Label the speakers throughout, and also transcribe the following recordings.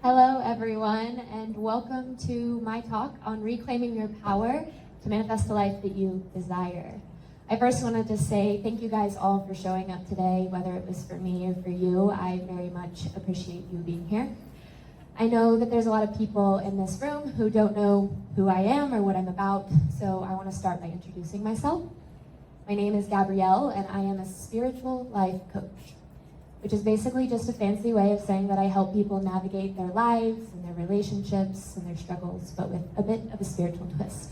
Speaker 1: Hello, everyone, and welcome to my talk on reclaiming your power to manifest the life that you desire. I first wanted to say thank you guys all for showing up today, whether it was for me or for you. I very much appreciate you being here. I know that there's a lot of people in this room who don't know who I am or what I'm about, so I want to start by introducing myself. My name is Gabrielle, and I am a spiritual life coach, which is basically just a fancy way of saying that I help people navigate their lives and their relationships and their struggles, but with a bit of a spiritual twist.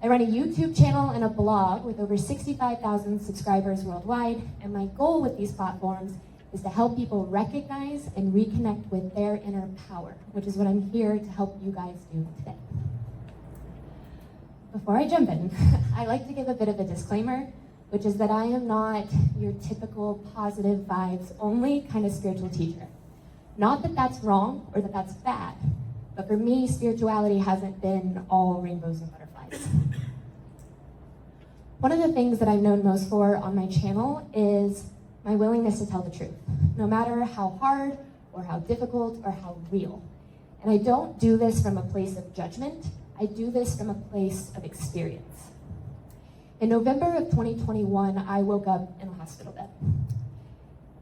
Speaker 1: I run a YouTube channel and a blog with over 65,000 subscribers worldwide, and my goal with these platforms is to help people recognize and reconnect with their inner power, which is what I'm here to help you guys do today. Before I jump in, I like to give a bit of a disclaimer, which is that I am not your typical positive vibes only kind of spiritual teacher. Not that that's wrong or that that's bad, but for me, spirituality hasn't been all rainbows and butterflies. One of the things that I'm known most for on my channel is my willingness to tell the truth, no matter how hard or how difficult or how real. And I don't do this from a place of judgment, I do this from a place of experience. In November of 2021, I woke up in a hospital bed.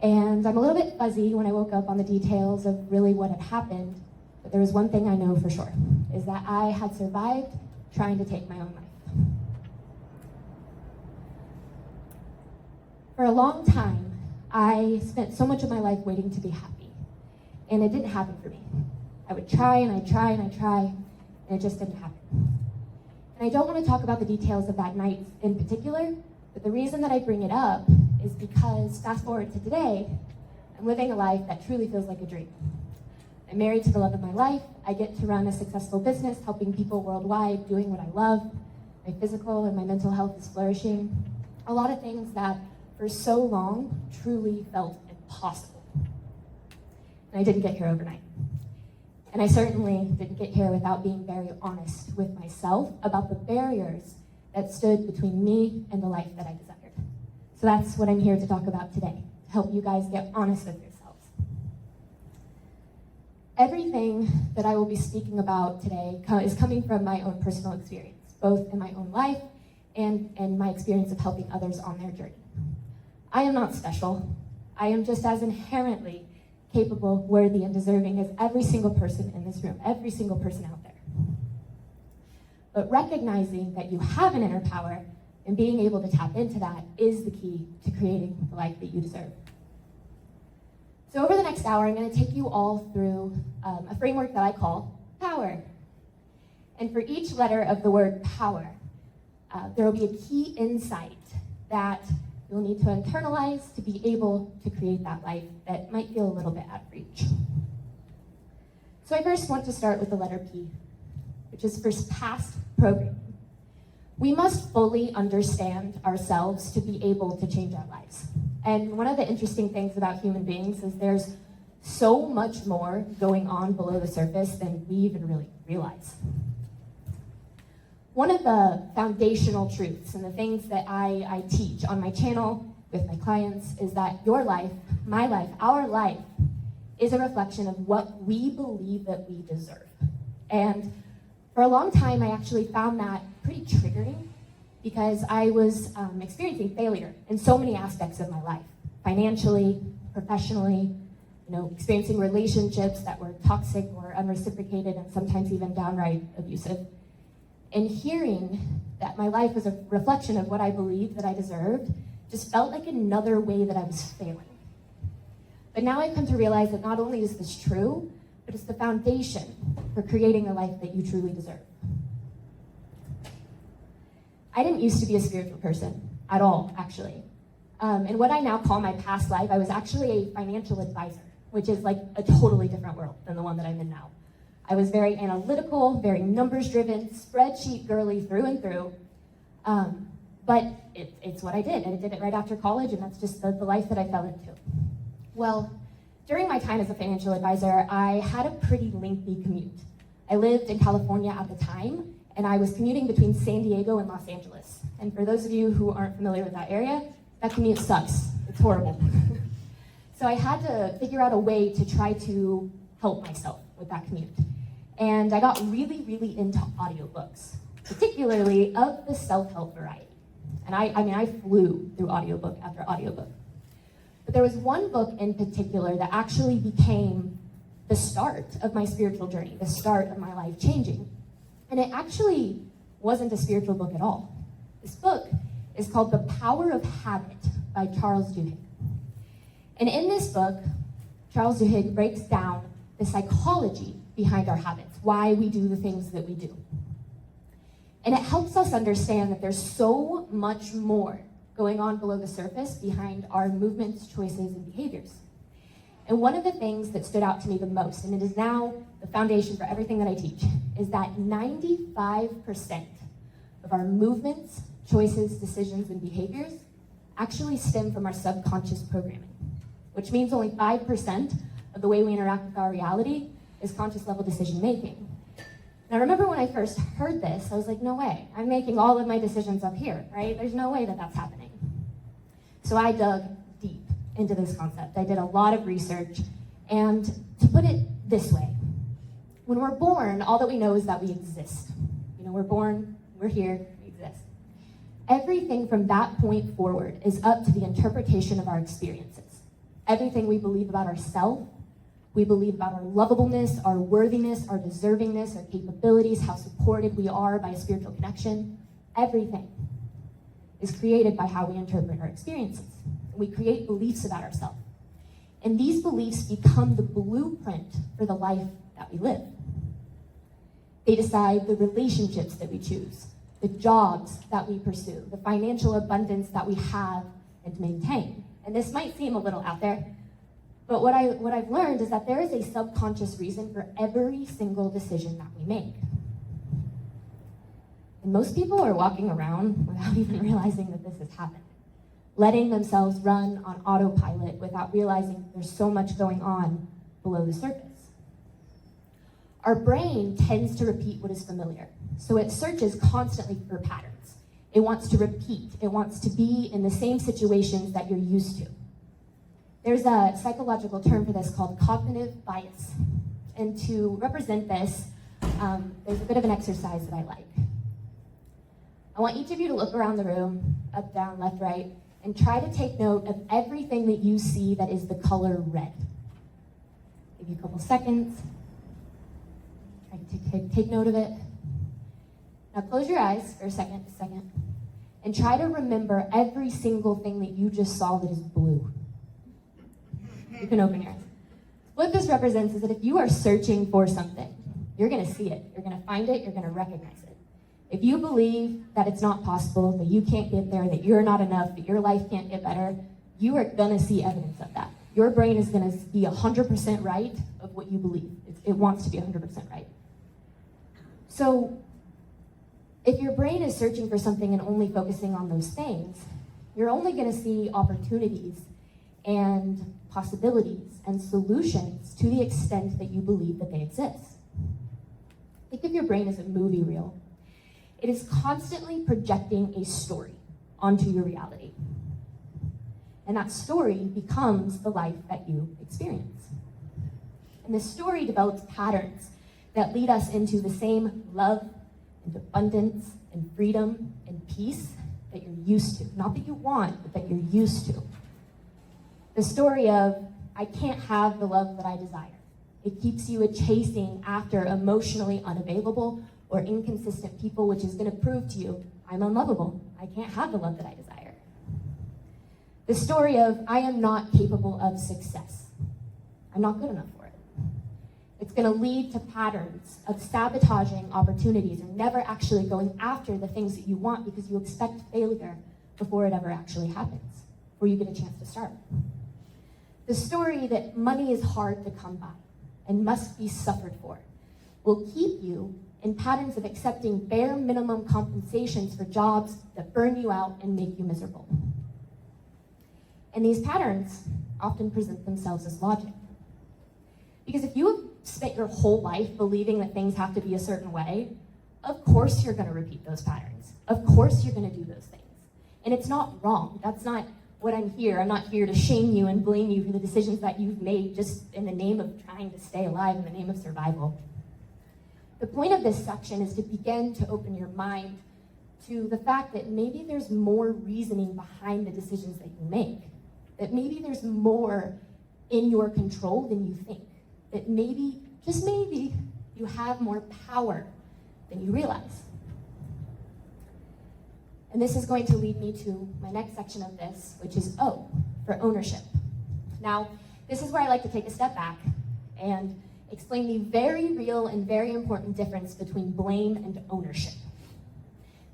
Speaker 1: And I'm a little bit fuzzy when I woke up on the details of really what had happened, but there was one thing I know for sure, is that I had survived trying to take my own life. For a long time, I spent so much of my life waiting to be happy, and it didn't happen for me. I would try and I'd try and I'd try, and it just didn't happen. And I don't want to talk about the details of that night in particular, but the reason that I bring it up is because fast forward to today, I'm living a life that truly feels like a dream. I'm married to the love of my life. I get to run a successful business, helping people worldwide, doing what I love. My physical and my mental health is flourishing. A lot of things that for so long truly felt impossible. And I didn't get here overnight. And I certainly didn't get here without being very honest with myself about the barriers that stood between me and the life that I desired. So that's what I'm here to talk about today, to help you guys get honest with yourselves. Everything that I will be speaking about today is coming from my own personal experience, both in my own life and my experience of helping others on their journey. I am not special. I am just as inherently capable, worthy, and deserving as every single person in this room, every single person out there. But recognizing that you have an inner power and being able to tap into that is the key to creating the life that you deserve. So over the next hour, I'm going to take you all through a framework that I call power. And for each letter of the word power, there will be a key insight that you'll need to internalize to be able to create that life that might feel a little bit out of reach. So I first want to start with the letter P, which is for past programming. We must fully understand ourselves to be able to change our lives. And one of the interesting things about human beings is there's so much more going on below the surface than we even really realize. One of the foundational truths and the things that I teach on my channel with my clients is that your life, my life, our life is a reflection of what we believe that we deserve. And for a long time, I actually found that pretty triggering because I was experiencing failure in so many aspects of my life, financially, professionally, experiencing relationships that were toxic or unreciprocated and sometimes even downright abusive. And hearing that my life was a reflection of what I believed that I deserved just felt like another way that I was failing. But now I've come to realize that not only is this true, but it's the foundation for creating the life that you truly deserve. I didn't used to be a spiritual person at all, actually. In what I now call my past life, I was actually a financial advisor, which is like a totally different world than the one that I'm in now. I was very analytical, very numbers-driven, spreadsheet girly through and through. But it's what I did, and I did it right after college, and that's just the life that I fell into. Well, during my time as a financial advisor, I had a pretty lengthy commute. I lived in California at the time, and I was commuting between San Diego and Los Angeles. And for those of you who aren't familiar with that area, that commute sucks. It's horrible. So I had to figure out a way to try to help myself with that commute. And I got really, really into audiobooks, particularly of the self-help variety. And I flew through audiobook after audiobook. But there was one book in particular that actually became the start of my spiritual journey, the start of my life changing. And it actually wasn't a spiritual book at all. This book is called The Power of Habit by Charles Duhigg. And in this book, Charles Duhigg breaks down the psychology behind our habits, why we do the things that we do. And it helps us understand that there's so much more going on below the surface behind our movements, choices, and behaviors. And one of the things that stood out to me the most, and it is now the foundation for everything that I teach, is that 95% of our movements, choices, decisions, and behaviors actually stem from our subconscious programming, which means only 5% of the way we interact with our reality is conscious level decision making. And I remember when I first heard this, I was like, no way, I'm making all of my decisions up here, right? There's no way that that's happening. So I dug deep into this concept. I did a lot of research, and to put it this way, when we're born, all that we know is that we exist. You know, we're born, we're here, we exist. Everything from that point forward is up to the interpretation of our experiences. Everything we believe about ourselves, we believe about our lovableness, our worthiness, our deservingness, our capabilities, how supported we are by a spiritual connection, everything is created by how we interpret our experiences. We create beliefs about ourselves. And these beliefs become the blueprint for the life that we live. They decide the relationships that we choose, the jobs that we pursue, the financial abundance that we have and maintain. And this might seem a little out there, but what I've learned is that there is a subconscious reason for every single decision that we make. And most people are walking around without even realizing that this has happened, letting themselves run on autopilot without realizing there's so much going on below the surface. Our brain tends to repeat what is familiar, so it searches constantly for patterns. It wants to repeat. It wants to be in the same situations that you're used to. There's a psychological term for this called cognitive bias. And to represent this, there's a bit of an exercise that I like. I want each of you to look around the room, up, down, left, right, and try to take note of everything that you see that is the color red. Give you a couple seconds. Try to take note of it. Now close your eyes for a second, and try to remember every single thing that you just saw that is blue. You can open your eyes. What this represents is that if you are searching for something, you're gonna see it, you're gonna find it, you're gonna recognize it. If you believe that it's not possible, that you can't get there, that you're not enough, that your life can't get better, you are gonna see evidence of that. Your brain is gonna be 100% right of what you believe. It wants to be 100% right. So, if your brain is searching for something and only focusing on those things, you're only gonna see opportunities and possibilities and solutions to the extent that you believe that they exist. Think of your brain as a movie reel. It is constantly projecting a story onto your reality. And that story becomes the life that you experience. And this story develops patterns that lead us into the same love and abundance and freedom and peace that you're used to. Not that you want, but that you're used to. The story of, I can't have the love that I desire. It keeps you chasing after emotionally unavailable or inconsistent people, which is going to prove to you, I'm unlovable. I can't have the love that I desire. The story of, I am not capable of success. I'm not good enough for it. It's going to lead to patterns of sabotaging opportunities and never actually going after the things that you want because you expect failure before it ever actually happens, before you get a chance to start. The story that money is hard to come by and must be suffered for will keep you in patterns of accepting bare minimum compensations for jobs that burn you out and make you miserable. And these patterns often present themselves as logic. Because if you have spent your whole life believing that things have to be a certain way, of course you're going to repeat those patterns. Of course you're going to do those things. And it's not wrong. That's not what I'm here. I'm not here to shame you and blame you for the decisions that you've made just in the name of trying to stay alive, in the name of survival. The point of this section is to begin to open your mind to the fact that maybe there's more reasoning behind the decisions that you make. That maybe there's more in your control than you think. That maybe, just maybe, you have more power than you realize. And this is going to lead me to my next section of this, which is O, for ownership. Now, this is where I like to take a step back and explain the very real and very important difference between blame and ownership.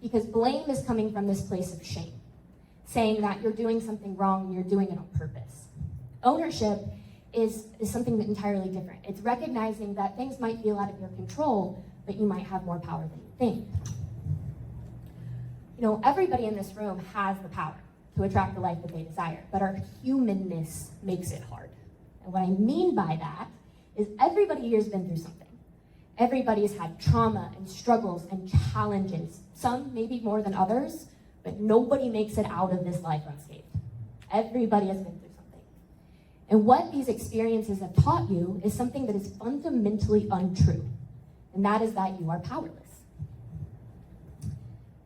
Speaker 1: Because blame is coming from this place of shame, saying that you're doing something wrong and you're doing it on purpose. Ownership is something entirely different. It's recognizing that things might feel out of your control, but you might have more power than you think. You know, everybody in this room has the power to attract the life that they desire, but our humanness makes it hard. And what I mean by that is everybody here has been through something. Everybody has had trauma and struggles and challenges, some maybe more than others, but nobody makes it out of this life unscathed. Everybody has been through something. And what these experiences have taught you is something that is fundamentally untrue, and that is that you are powerless.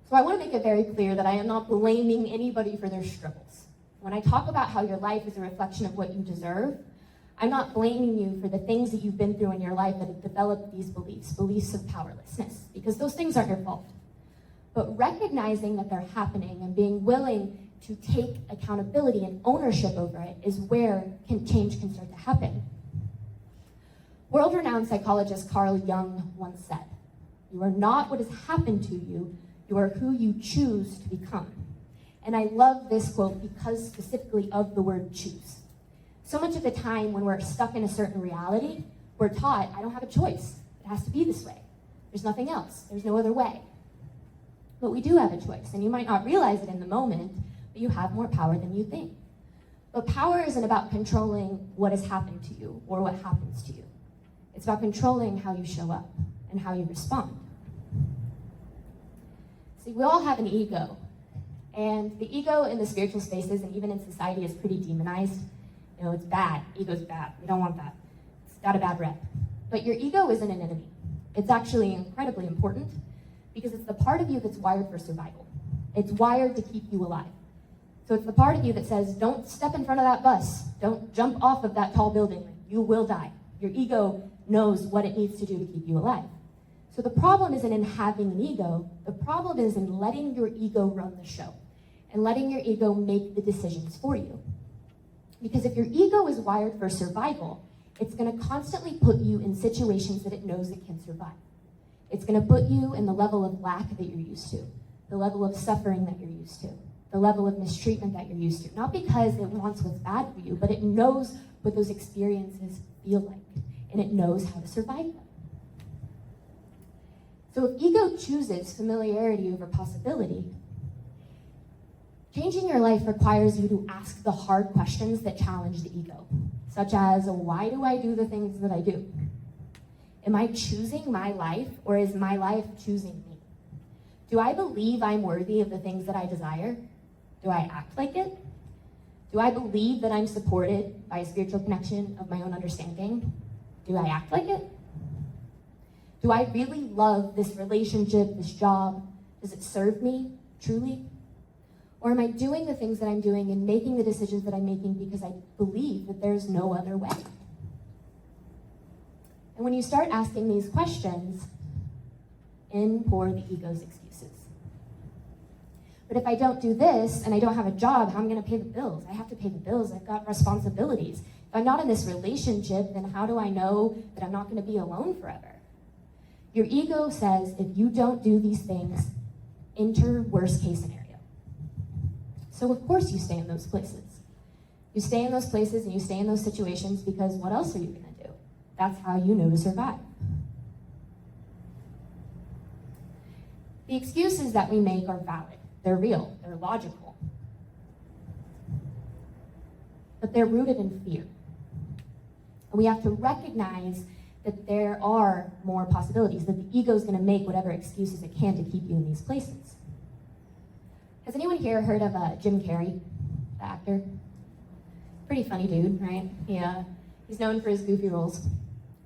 Speaker 1: So I want to make it very clear that I am not blaming anybody for their struggles. When I talk about how your life is a reflection of what you deserve, I'm not blaming you for the things that you've been through in your life that have developed these beliefs of powerlessness, because those things aren't your fault. But recognizing that they're happening and being willing to take accountability and ownership over it is where change can start to happen. World-renowned psychologist Carl Jung once said, "You are not what has happened to you, you are who you choose to become." And I love this quote because specifically of the word choose. So much of the time when we're stuck in a certain reality, we're taught, I don't have a choice. It has to be this way. There's nothing else. There's no other way. But we do have a choice, and you might not realize it in the moment, but you have more power than you think. But power isn't about controlling what has happened to you or what happens to you. It's about controlling how you show up and how you respond. See, we all have an ego, and the ego in the spiritual spaces and even in society is pretty demonized. You know, it's bad. Ego's bad. We don't want that. It's got a bad rep. But your ego isn't an enemy. It's actually incredibly important because it's the part of you that's wired for survival. It's wired to keep you alive. So it's the part of you that says, don't step in front of that bus. Don't jump off of that tall building. You will die. Your ego knows what it needs to do to keep you alive. So the problem isn't in having an ego. The problem is in letting your ego run the show and letting your ego make the decisions for you. Because if your ego is wired for survival, it's going to constantly put you in situations that it knows it can survive. It's going to put you in the level of lack that you're used to, the level of suffering that you're used to, the level of mistreatment that you're used to. Not because it wants what's bad for you, but it knows what those experiences feel like, and it knows how to survive them. So if ego chooses familiarity over possibility, changing your life requires you to ask the hard questions that challenge the ego, such as, why do I do the things that I do? Am I choosing my life, or is my life choosing me? Do I believe I'm worthy of the things that I desire? Do I act like it? Do I believe that I'm supported by a spiritual connection of my own understanding? Do I act like it? Do I really love this relationship, this job? Does it serve me truly? Or am I doing the things that I'm doing and making the decisions that I'm making because I believe that there's no other way? And when you start asking these questions, in pour the ego's excuses. But if I don't do this and I don't have a job, how am I going to pay the bills? I have to pay the bills. I've got responsibilities. If I'm not in this relationship, then how do I know that I'm not going to be alone forever? Your ego says if you don't do these things, enter worst case scenario. So of course you stay in those places. You stay in those places and you stay in those situations because what else are you going to do? That's how you know to survive. The excuses that we make are valid. They're real. They're logical. But they're rooted in fear. And we have to recognize that there are more possibilities, that the ego is going to make whatever excuses it can to keep you in these places. Has anyone here heard of Jim Carrey? the actor. Pretty funny dude, right? He's known for his goofy roles.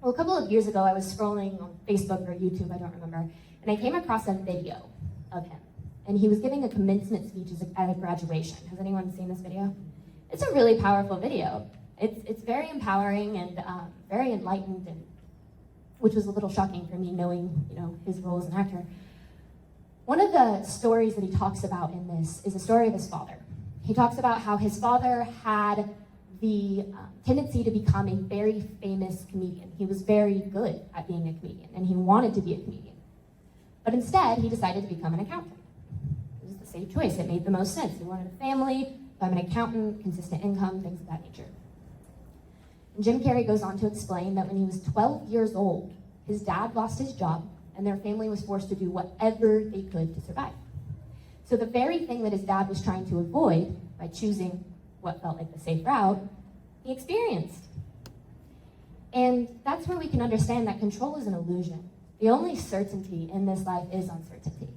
Speaker 1: Well, a couple of years ago, I was scrolling on Facebook or YouTube, I don't remember, and I came across a video of him. And he was giving a commencement speech at a graduation. Has anyone seen this video? It's a really powerful video. It's very empowering and very enlightened, and which was a little shocking for me knowing, his role as an actor. One of the stories that he talks about in this is a story of his father. He talks about how his father had the tendency to become a very famous comedian. He was very good at being a comedian, and he wanted to be a comedian. But instead, he decided to become an accountant. It was the safe choice. It made the most sense. He wanted a family, become an accountant, consistent income, things of that nature. And Jim Carrey goes on to explain that when he was 12 years old, his dad lost his job, and their family was forced to do whatever they could to survive. So the very thing that his dad was trying to avoid by choosing what felt like the safe route, he experienced. And that's where we can understand that control is an illusion. The only certainty in this life is uncertainty.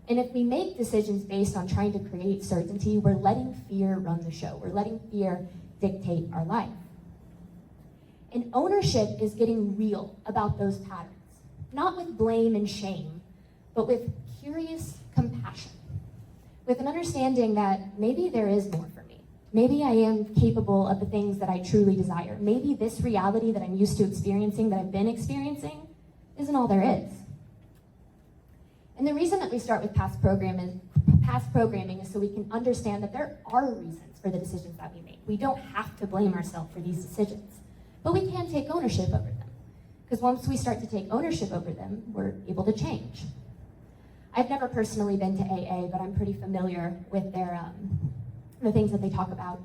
Speaker 1: And if we make decisions based on trying to create certainty, we're letting fear run the show. We're letting fear dictate our life. And ownership is getting real about those patterns, not with blame and shame, but with curious compassion, with an understanding that maybe there is more for me. Maybe I am capable of the things that I truly desire. Maybe this reality that I'm used to experiencing, that I've been experiencing, isn't all there is. And the reason that we start with past programming is so we can understand that there are reasons for the decisions that we make. We don't have to blame ourselves for these decisions, but we can take ownership over them. Because once we start to take ownership over them, we're able to change. I've never personally been to AA, but I'm pretty familiar with the things that they talk about.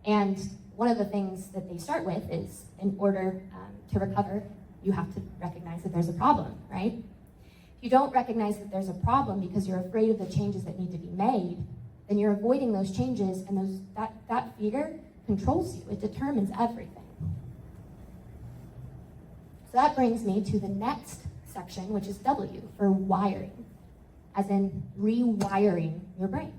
Speaker 1: And one of the things that they start with is, in order to recover, you have to recognize that there's a problem, right? If you don't recognize that there's a problem because you're afraid of the changes that need to be made, then you're avoiding those changes, and that fear controls you. It determines everything. So that brings me to the next section, which is W, for wiring, as in rewiring your brain.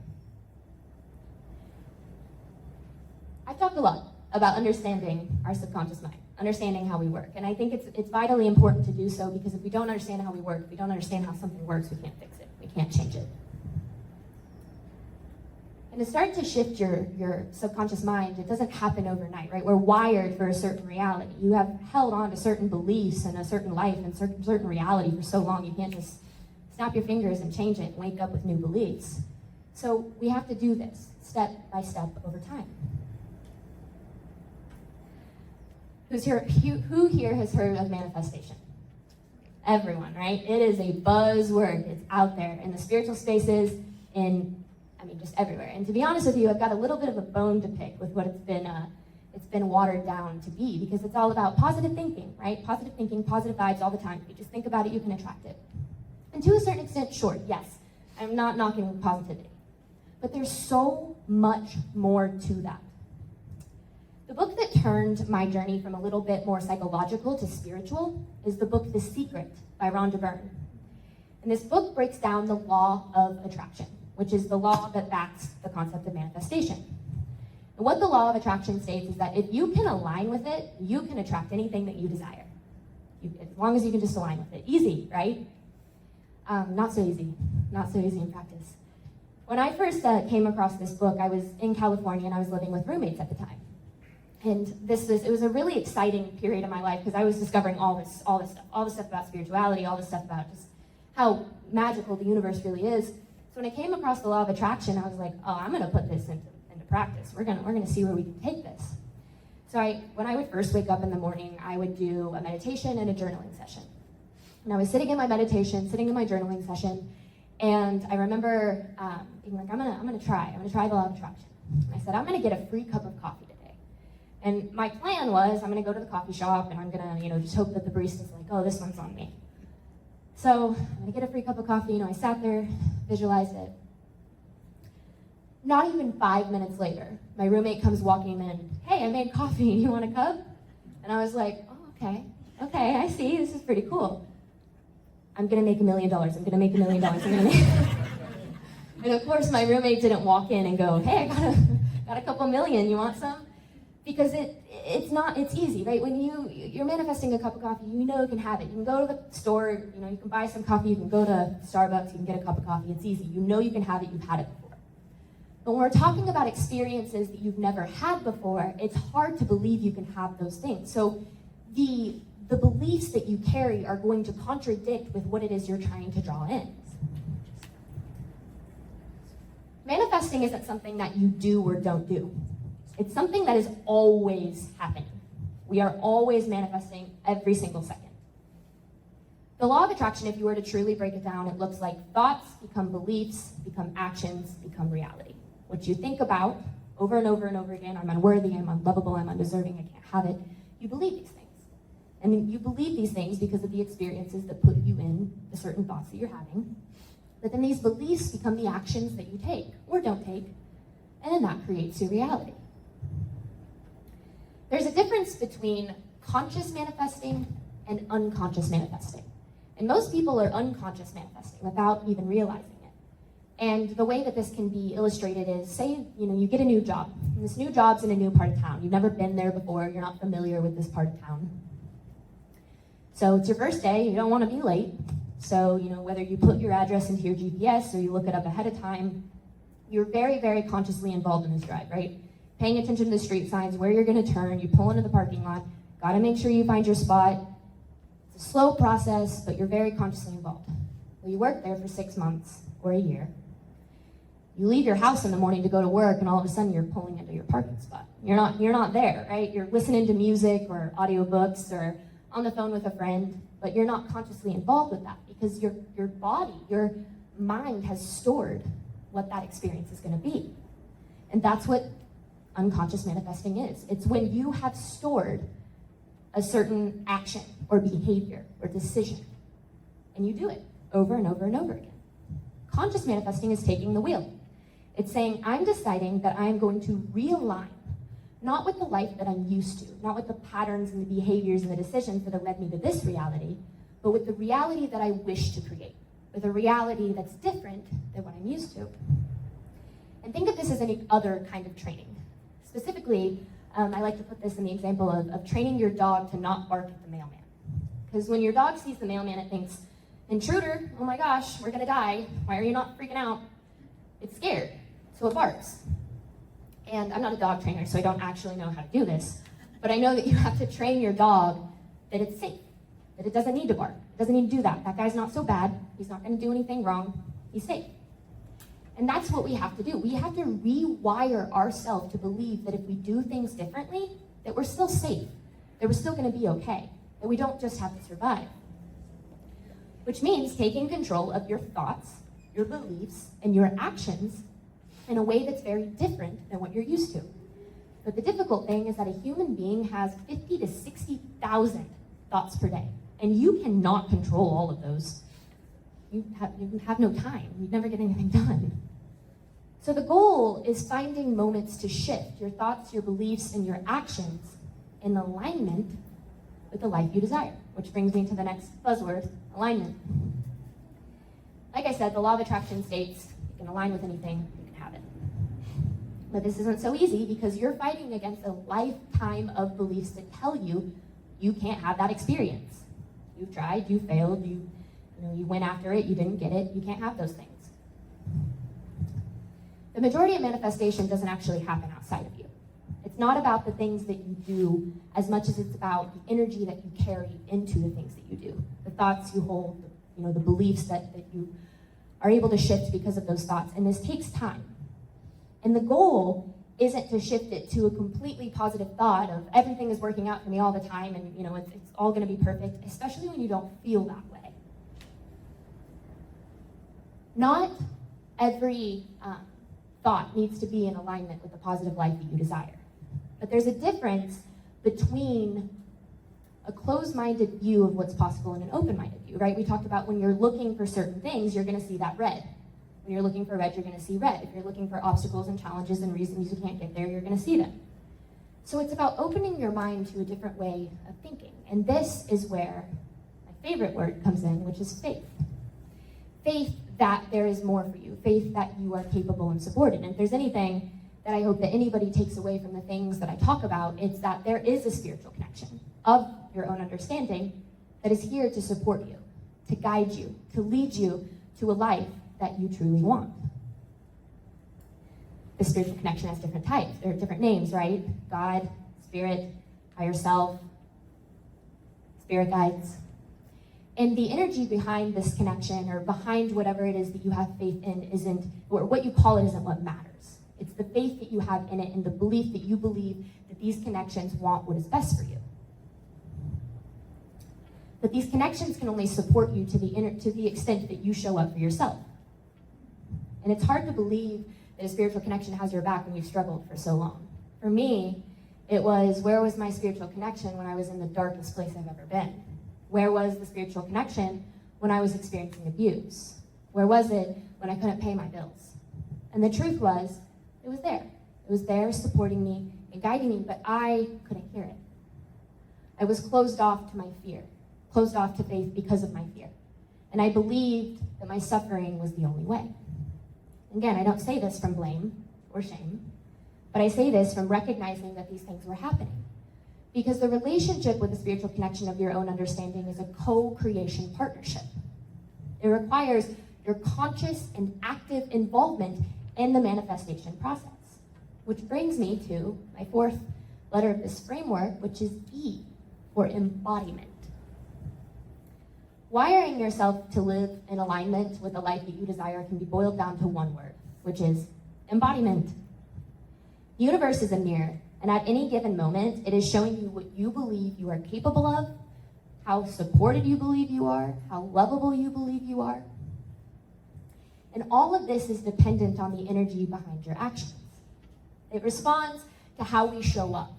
Speaker 1: I've talked a lot about understanding our subconscious mind, understanding how we work. And I think it's vitally important to do so, because if we don't understand how we work, if we don't understand how something works, we can't fix it. We can't change it. And to start to shift your subconscious mind, it doesn't happen overnight, right? We're wired for a certain reality. You have held on to certain beliefs and a certain life and certain reality for so long, you can't just snap your fingers and change it and wake up with new beliefs. So we have to do this step by step over time. Who here has heard of manifestation? Everyone, right? It is a buzzword. It's out there in the spiritual spaces, just everywhere. And to be honest with you, I've got a little bit of a bone to pick with what it's been watered down to be, because it's all about positive thinking, right? Positive thinking, positive vibes all the time. If you just think about it, you can attract it. And to a certain extent, sure, yes, I'm not knocking positivity. But there's so much more to that. The book that turned my journey from a little bit more psychological to spiritual is the book The Secret by Rhonda Byrne. And this book breaks down the law of attraction, which is the law that backs the concept of manifestation. And what the law of attraction states is that if you can align with it, you can attract anything that you desire. As long as you can just align with it. Easy, right? Not so easy. Not so easy in practice. When I first came across this book, I was in California and I was living with roommates at the time. And it was a really exciting period of my life, because I was discovering all this stuff about spirituality, all this stuff about just how magical the universe really is. So when I came across the law of attraction, I was like, oh, I'm gonna put this into practice. We're gonna see where we can take this. So when I would first wake up in the morning, I would do a meditation and a journaling session. And I was sitting in my meditation, sitting in my journaling session, and I remember being like, I'm gonna try the law of attraction. And I said, I'm gonna get a free cup of coffee today. And my plan was, I'm gonna go to the coffee shop and I'm gonna, just hope that the barista's like, oh, this one's on me. So I'm gonna get a free cup of coffee. I sat there, visualized it. Not even 5 minutes later, my roommate comes walking in. Hey, I made coffee. You want a cup? And I was like, oh, okay, I see. This is pretty cool. I'm gonna make $1 million. I'm gonna make $1 million. And of course, my roommate didn't walk in and go, hey, I got Got a couple million, you want some? Because it's easy, right? When you're manifesting a cup of coffee, you know you can have it. You can go to the store, you can buy some coffee, you can go to Starbucks, you can get a cup of coffee, it's easy. You know you can have it, you've had it before. But when we're talking about experiences that you've never had before, it's hard to believe you can have those things. So the beliefs that you carry are going to contradict with what it is you're trying to draw in. Manifesting isn't something that you do or don't do. It's something that is always happening. We are always manifesting every single second. The law of attraction, if you were to truly break it down, it looks like thoughts become beliefs, become actions, become reality. What you think about over and over and over again, I'm unworthy, I'm unlovable, I'm undeserving, I can't have it, you believe these things. And you believe these things because of the experiences that put you in the certain thoughts that you're having. But then these beliefs become the actions that you take or don't take, and then that creates your reality. There's a difference between conscious manifesting and unconscious manifesting. And most people are unconscious manifesting without even realizing it. And the way that this can be illustrated is, say, you get a new job. And this new job's in a new part of town. You've never been there before, you're not familiar with this part of town. So it's your first day, you don't want to be late. So, whether you put your address into your GPS or you look it up ahead of time, you're very, very consciously involved in this drive, right? Paying attention to the street signs, where you're going to turn, you pull into the parking lot, got to make sure you find your spot. It's a slow process, but you're very consciously involved. Well, you work there for 6 months or a year. You leave your house in the morning to go to work, and all of a sudden you're pulling into your parking spot. You're not there, right? You're listening to music or audiobooks or on the phone with a friend, but you're not consciously involved with that because your body, your mind has stored what that experience is going to be. And that's what unconscious manifesting is. It's when you have stored a certain action or behavior or decision, and you do it over and over and over again. Conscious manifesting is taking the wheel. It's saying, I'm deciding that I'm going to realign, not with the life that I'm used to, not with the patterns and the behaviors and the decisions that have led me to this reality, but with the reality that I wish to create, with a reality that's different than what I'm used to. And think of this as any other kind of training. Specifically, I like to put this in the example of training your dog to not bark at the mailman. Because when your dog sees the mailman, it thinks, intruder, oh my gosh, we're gonna die. Why are you not freaking out? It's scared, so it barks. And I'm not a dog trainer, so I don't actually know how to do this, but I know that you have to train your dog that it's safe, that it doesn't need to bark. It doesn't need to do that. That guy's not so bad. He's not gonna do anything wrong. He's safe. And that's what we have to do. We have to rewire ourselves to believe that if we do things differently, that we're still safe, that we're still gonna be okay, that we don't just have to survive. Which means taking control of your thoughts, your beliefs, and your actions in a way that's very different than what you're used to. But the difficult thing is that a human being has 50 to 60,000 thoughts per day, and you cannot control all of those. You have no time. You'd never get anything done. So the goal is finding moments to shift your thoughts, your beliefs, and your actions in alignment with the life you desire, which brings me to the next buzzword, alignment. Like I said, the law of attraction states you can align with anything, you can have it. But this isn't so easy because you're fighting against a lifetime of beliefs that tell you you can't have that experience. You've tried, you failed, you went after it, you didn't get it, you can't have those things. The majority of manifestation doesn't actually happen outside of you. It's not about the things that you do as much as it's about the energy that you carry into the things that you do. The thoughts you hold, the beliefs that you are able to shift because of those thoughts. And this takes time. And the goal isn't to shift it to a completely positive thought of everything is working out for me all the time and it's all going to be perfect, especially when you don't feel that way. Not every thought needs to be in alignment with the positive life that you desire. But there's a difference between a closed-minded view of what's possible and an open-minded view, right? We talked about when you're looking for certain things, you're going to see that red. When you're looking for red, you're going to see red. If you're looking for obstacles and challenges and reasons you can't get there, you're going to see them. So it's about opening your mind to a different way of thinking. And this is where my favorite word comes in, which is faith. Faith that there is more for you. Faith that you are capable and supported. And if there's anything that I hope that anybody takes away from the things that I talk about, it's that there is a spiritual connection of your own understanding that is here to support you, to guide you, to lead you to a life that you truly want. The spiritual connection has different types. There are different names, right? God, spirit, higher self, spirit guides. And the energy behind this connection, or behind whatever it is that you have faith in, isn't, or what you call it isn't what matters. It's the faith that you have in it and the belief that you believe that these connections want what is best for you. But these connections can only support you to the extent that you show up for yourself. And it's hard to believe that a spiritual connection has your back when you've struggled for so long. For me, it was, where was my spiritual connection when I was in the darkest place I've ever been? Where was the spiritual connection when I was experiencing abuse? Where was it when I couldn't pay my bills? And the truth was, it was there. It was there supporting me and guiding me, but I couldn't hear it. I was closed off to my fear, closed off to faith because of my fear. And I believed that my suffering was the only way. Again, I don't say this from blame or shame, but I say this from recognizing that these things were happening. Because the relationship with the spiritual connection of your own understanding is a co-creation partnership. It requires your conscious and active involvement in the manifestation process. Which brings me to my fourth letter of this framework, which is E, for embodiment. Wiring yourself to live in alignment with the life that you desire can be boiled down to one word, which is embodiment. The universe is a mirror, and at any given moment, it is showing you what you believe you are capable of, how supported you believe you are, how lovable you believe you are. And all of this is dependent on the energy behind your actions. It responds to how we show up,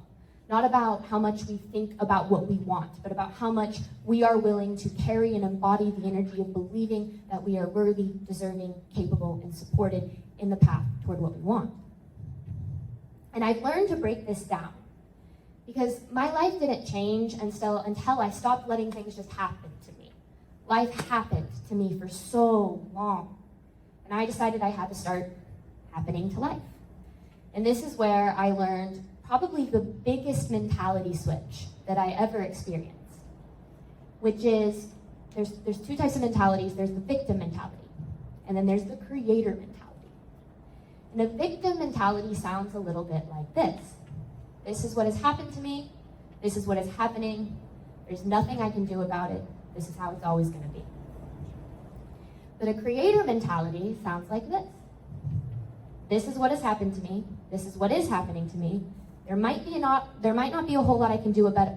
Speaker 1: not about how much we think about what we want, but about how much we are willing to carry and embody the energy of believing that we are worthy, deserving, capable, and supported in the path toward what we want. And I've learned to break this down because my life didn't change until I stopped letting things just happen to me. Life happened to me for so long, and I decided I had to start happening to life. And this is where I learned probably the biggest mentality switch that I ever experienced, which is there's two types of mentalities. There's the victim mentality, and then there's the creator mentality. And the victim mentality sounds a little bit like this. This is what has happened to me. This is what is happening. There's nothing I can do about it. This is how it's always going to be. But a creator mentality sounds like this. This is what has happened to me. This is what is happening to me. There might not be a whole lot I can do about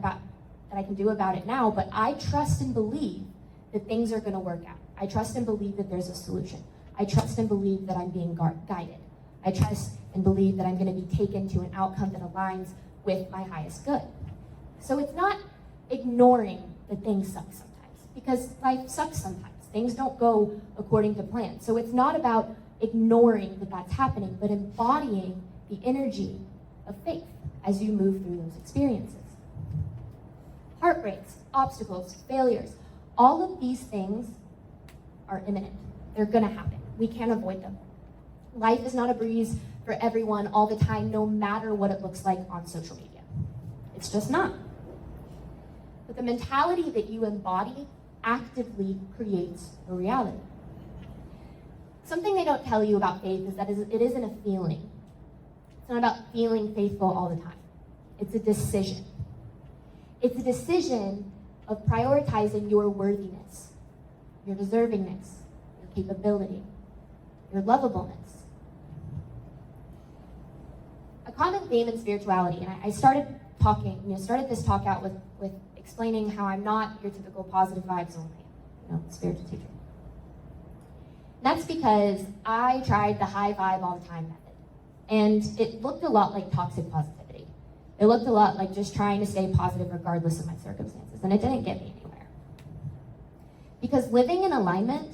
Speaker 1: it now, but I trust and believe that things are going to work out. I trust and believe that there's a solution. I trust and believe that I'm being guided. I trust and believe that I'm going to be taken to an outcome that aligns with my highest good. So it's not ignoring that things suck sometimes, because life sucks sometimes. Things don't go according to plan. So it's not about ignoring that that's happening, but embodying the energy of faith as you move through those experiences. Heartbreaks, obstacles, failures, all of these things are imminent. They're gonna happen. We can't avoid them. Life is not a breeze for everyone all the time, no matter what it looks like on social media. It's just not. But the mentality that you embody actively creates a reality. Something they don't tell you about faith is that it isn't a feeling. It's not about feeling faithful all the time. It's a decision. It's a decision of prioritizing your worthiness, your deservingness, your capability, your lovableness. A common theme in spirituality, and I started this talk out with explaining how I'm not your typical positive vibes only, spiritual teacher. That's because I tried the high vibe all the time method. And it looked a lot like toxic positivity. It looked a lot like just trying to stay positive regardless of my circumstances. And it didn't get me anywhere. Because living in alignment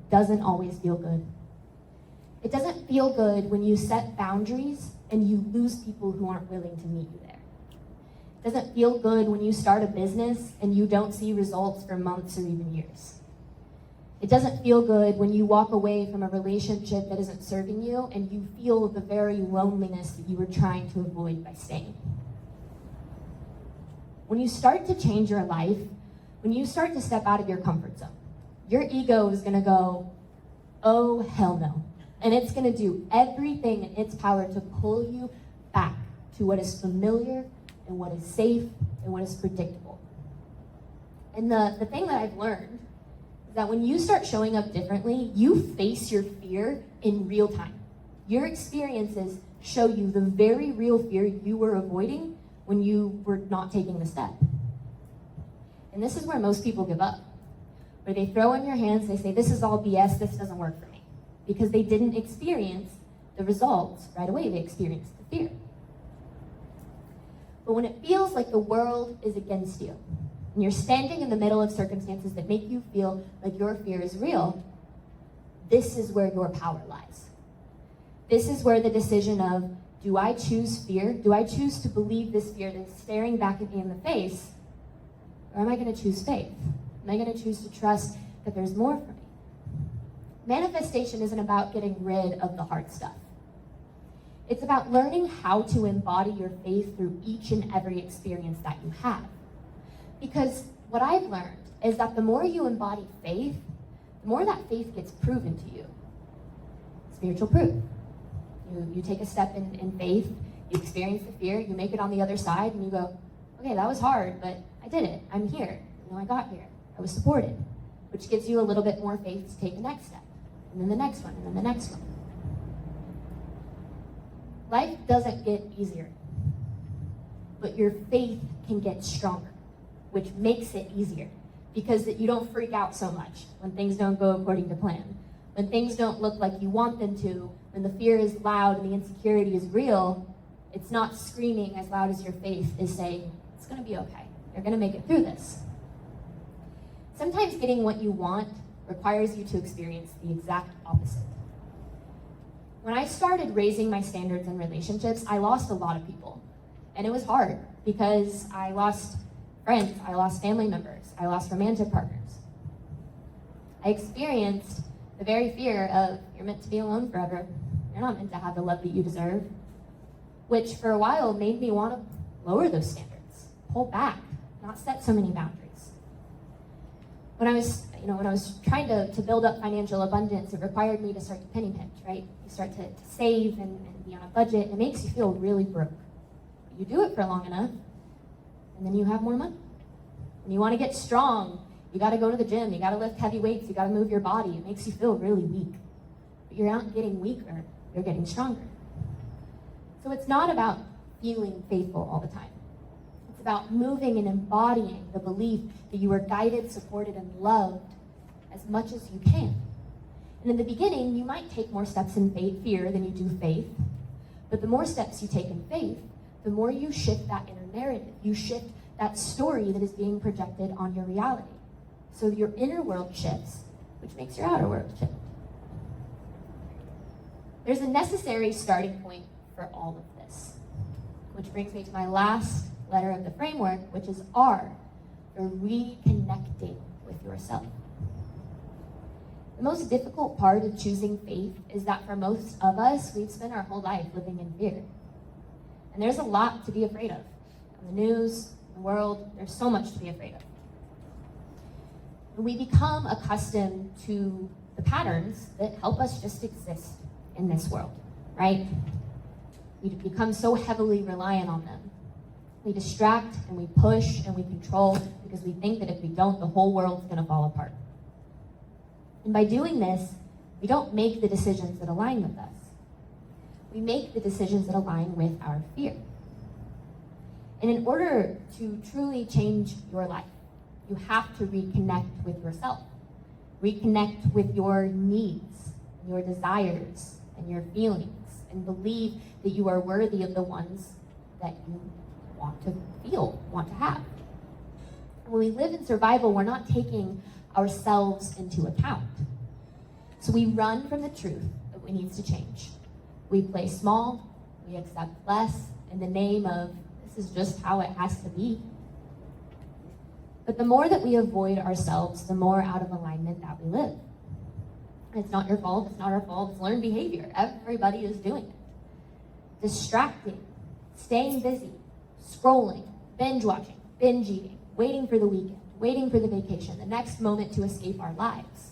Speaker 1: doesn't always feel good. It doesn't feel good when you set boundaries and you lose people who aren't willing to meet you there. It doesn't feel good when you start a business and you don't see results for months or even years. It doesn't feel good when you walk away from a relationship that isn't serving you and you feel the very loneliness that you were trying to avoid by staying. When you start to change your life, when you start to step out of your comfort zone, your ego is going to go, oh, hell no. And it's going to do everything in its power to pull you back to what is familiar and what is safe and what is predictable. And the thing that I've learned is that when you start showing up differently, you face your fear in real time. Your experiences show you the very real fear you were avoiding when you were not taking the step. And this is where most people give up. Where they throw in your hands, they say, this is all BS, this doesn't work for me. Because they didn't experience the results right away, they experienced the fear. But when it feels like the world is against you, and you're standing in the middle of circumstances that make you feel like your fear is real, this is where your power lies. This is where the decision of, do I choose fear? Do I choose to believe this fear that is staring back at me in the face? Or am I going to choose faith? Am I going to choose to trust that there's more for me? Manifestation isn't about getting rid of the hard stuff. It's about learning how to embody your faith through each and every experience that you have. Because what I've learned is that the more you embody faith, the more that faith gets proven to you. Spiritual proof. You take a step in faith, you experience the fear, you make it on the other side, and you go, okay, that was hard, but I did it. I'm here. I got here. I was supported, which gives you a little bit more faith to take the next step, and then the next one, and then the next one. Life doesn't get easier, but your faith can get stronger, which makes it easier because you don't freak out so much when things don't go according to plan. When things don't look like you want them to, when the fear is loud and the insecurity is real, it's not screaming as loud as your faith is saying, it's going to be okay. You're going to make it through this. Sometimes getting what you want requires you to experience the exact opposite. When I started raising my standards in relationships, I lost a lot of people. And it was hard because I lost friends, I lost family members, I lost romantic partners. I experienced the very fear of, you're meant to be alone forever. You're not meant to have the love that you deserve. Which for a while made me want to lower those standards, pull back, not set so many boundaries. When I was trying to build up financial abundance, it required me to start to penny pinch, right? You start to save and be on a budget. It makes you feel really broke. You do it for long enough, and then you have more money. When you want to get strong, you got to go to the gym. You got to lift heavy weights. You got to move your body. It makes you feel really weak. But you're not getting weaker. You're getting stronger. So it's not about feeling faithful all the time. It's about moving and embodying the belief that you are guided, supported, and loved as much as you can. And in the beginning, you might take more steps in fear than you do faith. But the more steps you take in faith, the more you shift that inner narrative. You shift that story that is being projected on your reality. So your inner world shifts, which makes your outer world shift. There's a necessary starting point for all of this, which brings me to my last letter of the framework, which is R, for reconnecting with yourself. The most difficult part of choosing faith is that for most of us, we've spent our whole life living in fear. And there's a lot to be afraid of. In the news, in the world, there's so much to be afraid of. And we become accustomed to the patterns that help us just exist in this world, right? We become so heavily reliant on them. We distract and we push and we control because we think that if we don't, the whole world's gonna fall apart. And by doing this, we don't make the decisions that align with us. We make the decisions that align with our fear. And in order to truly change your life, you have to reconnect with yourself. Reconnect with your needs, your desires, and your feelings, and believe that you are worthy of the ones that you want to feel, want to have. When we live in survival, we're not taking ourselves into account. So we run from the truth that we need to change. We play small, we accept less in the name of, this is just how it has to be. But the more that we avoid ourselves, the more out of alignment that we live. It's not your fault, it's not our fault, it's learned behavior. Everybody is doing it. Distracting, staying busy, scrolling, binge watching, binge eating, waiting for the weekend, waiting for the vacation, the next moment to escape our lives.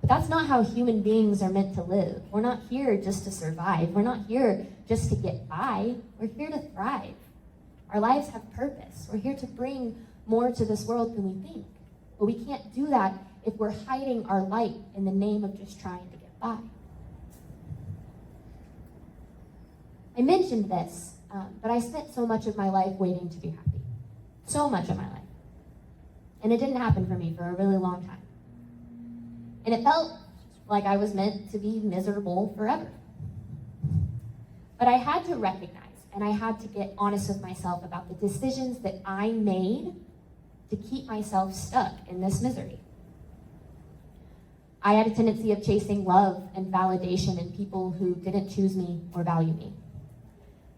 Speaker 1: But that's not how human beings are meant to live. We're not here just to survive. We're not here just to get by. We're here to thrive. Our lives have purpose. We're here to bring more to this world than we think. But we can't do that if we're hiding our light in the name of just trying to get by. I mentioned this, but I spent so much of my life waiting to be happy. So much of my life. And it didn't happen for me for a really long time. And it felt like I was meant to be miserable forever. But I had to recognize, and I had to get honest with myself about the decisions that I made to keep myself stuck in this misery. I had a tendency of chasing love and validation in people who didn't choose me or value me.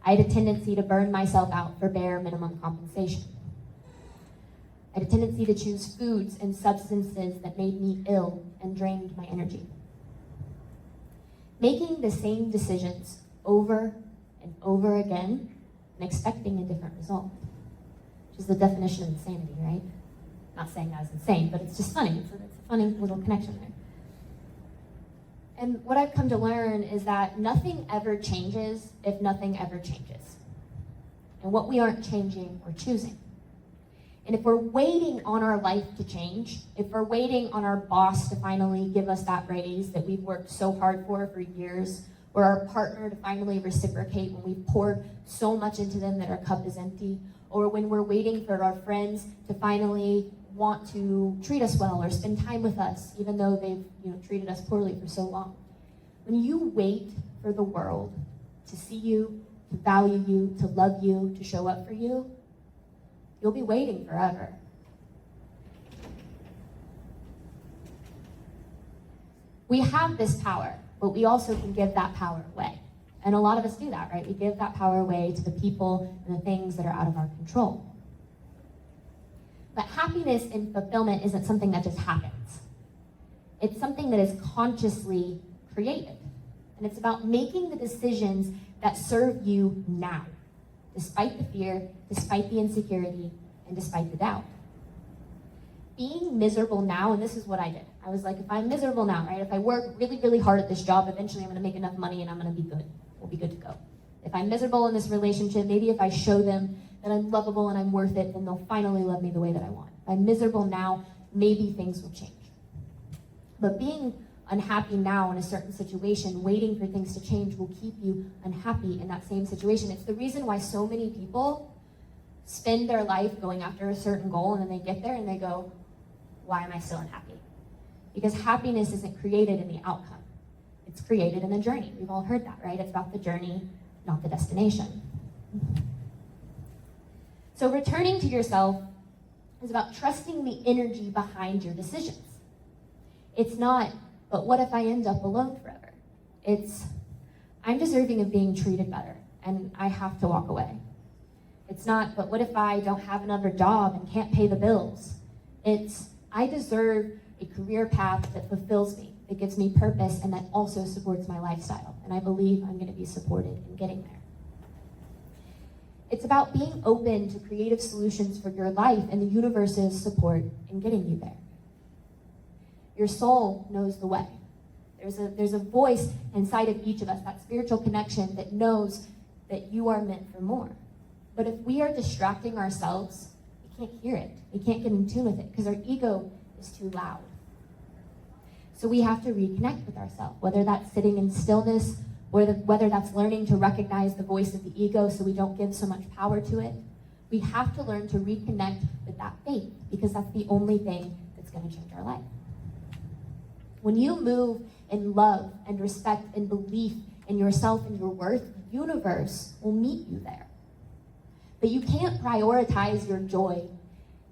Speaker 1: I had a tendency to burn myself out for bare minimum compensation. I had a tendency to choose foods and substances that made me ill and drained my energy. Making the same decisions over and over again and expecting a different result, which is the definition of insanity, right? Not saying that was insane, but it's just funny. It's a funny little connection there. And what I've come to learn is that nothing ever changes if nothing ever changes. And what we aren't changing, we're choosing. And if we're waiting on our life to change, if we're waiting on our boss to finally give us that raise that we've worked so hard for years, or our partner to finally reciprocate when we've poured so much into them that our cup is empty, or when we're waiting for our friends to finally want to treat us well or spend time with us, even though they've treated us poorly for so long. When you wait for the world to see you, to value you, to love you, to show up for you, you'll be waiting forever. We have this power, but we also can give that power away. And a lot of us do that, right? We give that power away to the people and the things that are out of our control. But happiness and fulfillment isn't something that just happens. It's something that is consciously created. And it's about making the decisions that serve you now, despite the fear, despite the insecurity, and despite the doubt. Being miserable now, and this is what I did. I was like, if I'm miserable now, right? If I work really, really hard at this job, eventually I'm gonna make enough money and I'm gonna be good. We'll be good to go. If I'm miserable in this relationship, maybe if I show them that I'm lovable and I'm worth it, then they'll finally love me the way that I want. If I'm miserable now, maybe things will change. But being unhappy now in a certain situation, waiting for things to change will keep you unhappy in that same situation. It's the reason why so many people spend their life going after a certain goal and then they get there and they go, why am I still unhappy? Because happiness isn't created in the outcome. It's created in the journey. We've all heard that, right? It's about the journey, not the destination. So returning to yourself is about trusting the energy behind your decisions. It's not, but what if I end up alone forever? It's, I'm deserving of being treated better, and I have to walk away. It's not, but what if I don't have another job and can't pay the bills? It's, I deserve a career path that fulfills me, that gives me purpose, and that also supports my lifestyle. And I believe I'm going to be supported in getting there. It's about being open to creative solutions for your life and the universe's support in getting you there. Your soul knows the way. There's a voice inside of each of us, that spiritual connection that knows that you are meant for more. But if we are distracting ourselves, we can't hear it. We can't get in tune with it because our ego is too loud. So we have to reconnect with ourselves, whether that's sitting in stillness, whether that's learning to recognize the voice of the ego so we don't give so much power to it. We have to learn to reconnect with that faith because that's the only thing that's going to change our life. When you move in love and respect and belief in yourself and your worth, the universe will meet you there. But you can't prioritize your joy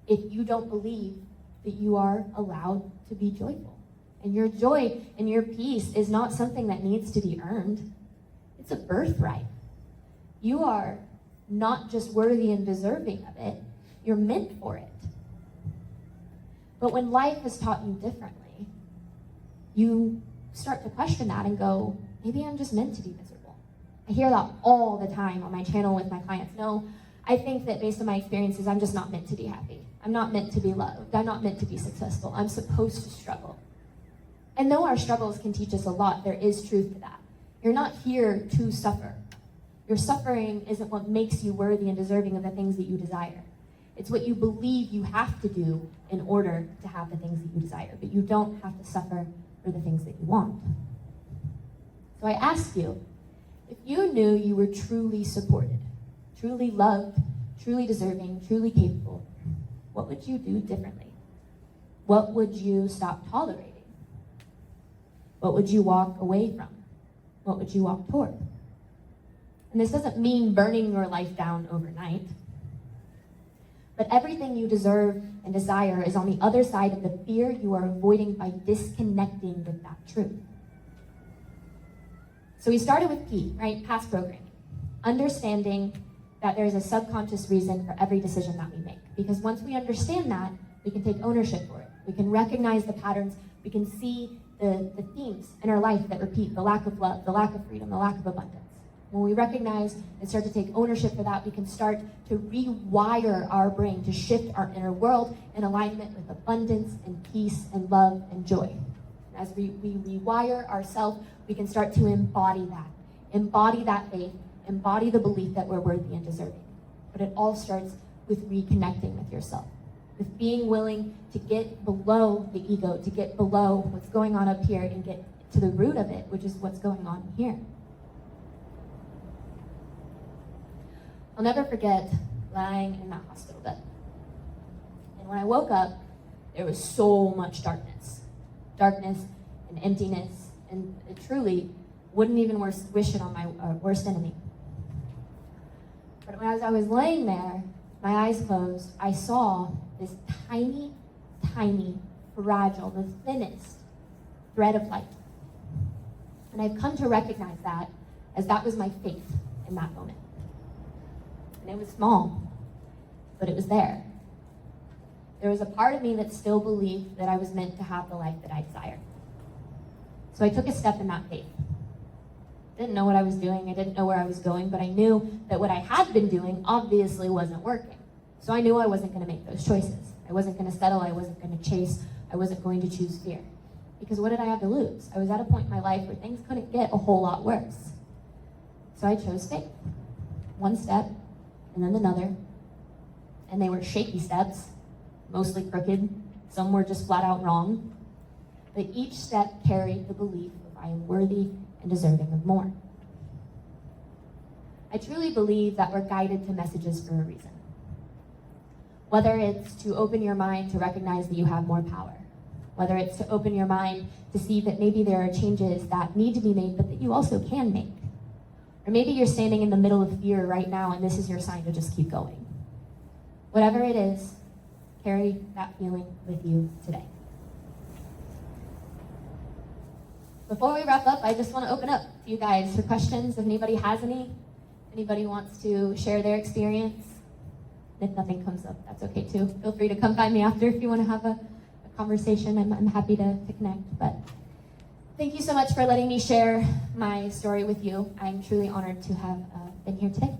Speaker 1: if you don't believe that you are allowed to be joyful. And your joy and your peace is not something that needs to be earned. It's a birthright. You are not just worthy and deserving of it, you're meant for it. But when life has taught you differently, you start to question that and go, maybe I'm just meant to be miserable. I hear that all the time on my channel with my clients. No, I think that based on my experiences, I'm just not meant to be happy. I'm not meant to be loved. I'm not meant to be successful. I'm supposed to struggle. And though our struggles can teach us a lot, there is truth to that. You're not here to suffer. Your suffering isn't what makes you worthy and deserving of the things that you desire. It's what you believe you have to do in order to have the things that you desire. But you don't have to suffer for the things that you want. So I ask you, if you knew you were truly supported, truly loved, truly deserving, truly capable, what would you do differently? What would you stop tolerating? What would you walk away from? What would you walk toward? And this doesn't mean burning your life down overnight. But everything you deserve and desire is on the other side of the fear you are avoiding by disconnecting with that truth. So we started with P, right? Past programming. Understanding that there's a subconscious reason for every decision that we make. Because once we understand that, we can take ownership for it. We can recognize the patterns. We can see the themes in our life that repeat: the lack of love, the lack of freedom, the lack of abundance. When we recognize and start to take ownership for that, we can start to rewire our brain to shift our inner world in alignment with abundance and peace and love and joy. As we rewire ourselves, we can start to embody that faith, embody the belief that we're worthy and deserving. But it all starts with reconnecting with yourself, with being willing to get below the ego, to get below what's going on up here and get to the root of it, which is what's going on here. I'll never forget lying in that hospital bed. And when I woke up, there was so much darkness. Darkness and emptiness, and it truly wouldn't even wish it on my worst enemy. But as I was laying there, my eyes closed, I saw this tiny, tiny, fragile, the thinnest thread of light. And I've come to recognize that as that was my faith in that moment. And it was small, but it was there. There was a part of me that still believed that I was meant to have the life that I desired. So I took a step in that faith. Didn't know what I was doing, I didn't know where I was going, but I knew that what I had been doing obviously wasn't working. So I knew I wasn't going to make those choices. I wasn't going to settle, I wasn't going to chase, I wasn't going to choose fear. Because what did I have to lose? I was at a point in my life where things couldn't get a whole lot worse. So I chose faith. One step, and then another. And they were shaky steps, mostly crooked. Some were just flat out wrong. But each step carried the belief of I am worthy and deserving of more. I truly believe that we're guided to messages for a reason. Whether it's to open your mind to recognize that you have more power, whether it's to open your mind to see that maybe there are changes that need to be made, but that you also can make. Or maybe you're standing in the middle of fear right now and this is your sign to just keep going. Whatever it is, carry that feeling with you today. Before we wrap up, I just want to open up to you guys for questions. If anybody has any, anybody wants to share their experience. If nothing comes up, that's okay too. Feel free to come find me after if you want to have a conversation. I'm happy to connect. But thank you so much for letting me share my story with you. I'm truly honored to have been here today.